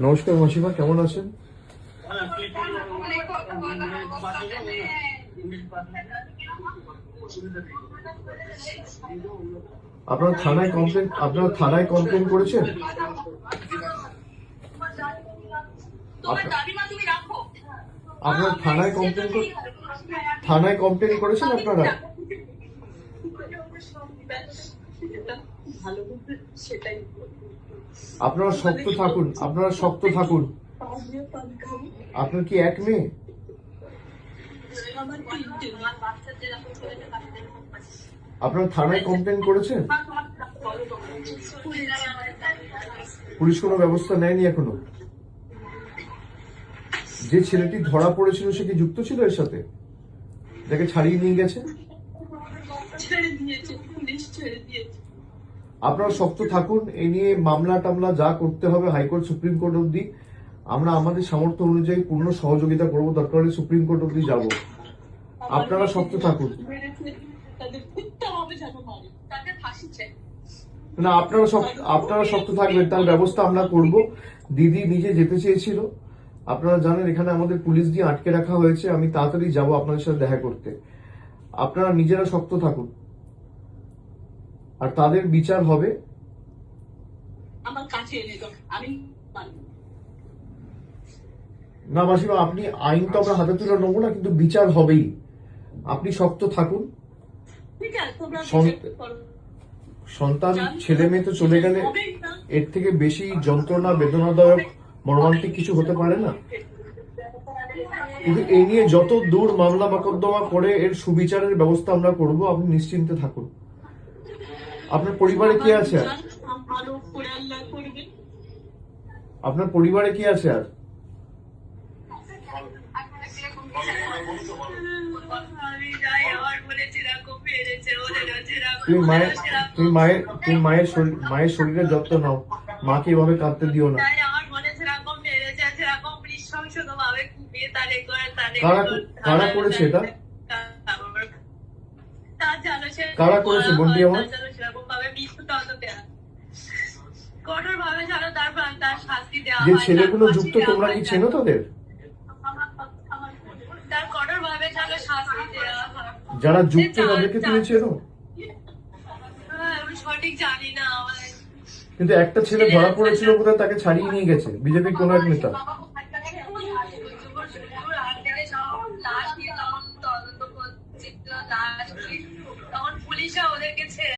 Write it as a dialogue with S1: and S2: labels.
S1: নমস্কার মাসিমা, কেমন আছেন? আপনারা থানায় কমপ্লেন করেছেন? আপনারা থানায় কমপ্লেন করেছেন আপনারা? আপনারা শক্ত থাকুন, আপনার কি এক মেয়ে? আপনারা থানায় কমপ্লেন করেছেন? পুলিশ কোনো ব্যবস্থা নেয়নি এখনো? যে ছেলেটি ধরা পড়েছিল সে কি যুক্ত ছিল এর সাথে? যাকে ছাড়িয়ে নিয়ে গেছে? আপনারা শক্ত থাকুন, এই নিয়ে মামলা টামলা যা করতে হবে হাইকোর্ট সুপ্রিম কোর্ট অব্দি আমরা আমাদের সামর্থ্য অনুযায়ী পূর্ণ সহযোগিতা করবো, দরকার হলে সুপ্রিম কোর্ট অব্দি যাব। আপনারা শক্ত থাকুন। না, আপনারা শক্ত থাকবেন, তার ব্যবস্থা আমরা করব। দিদি নিজে যেতে চেয়েছিল, আপনারা জানেন এখানে আমাদের পুলিশ দিয়ে আটকে রাখা হয়েছে। আমি তাড়াতাড়ি যাব আপনাদের সাথে দেখা করতে। আপনারা নিজেরা শক্ত থাকুন, আর তাদের বিচার হবে। না মাসিমা, আপনি আইন তো আমরা হাতে তুলে নেবো না, কিন্তু বিচার হবেই। আপনি শক্ত থাকুন। সন্তান ছেলে মেয়ে তো চলে গেলে এর থেকে বেশি যন্ত্রণা, বেদনাদায়ক, মর্মান্তিক কিছু হতে পারে না। কিন্তু এই নিয়ে যত দূর মামলা মোকদ্দমা করে এর সুবিচারের ব্যবস্থা আমরা করব, আপনি নিশ্চিন্তে থাকুন। আপনার পরিবারে কি আছে? আপনার পরিবারে কি আছে? আর তুমি মায়ের শরীরের যত্ন নাও, মাকে এভাবে কাঁদতে দিও না। কারা করেছে এটা? কারা করেছে বন্ডি আমার? যে ছেলেগুলো যুক্ত, তোমরা কি চেনো তাদের? যারা যুক্ত তাদেরকে তুমি চেনো? কিন্তু একটা ছেলে ধরা পড়েছিল বোধহয়, তাকে ছাড়িয়ে নিয়ে গেছে বিজেপির কোন এক নেতা।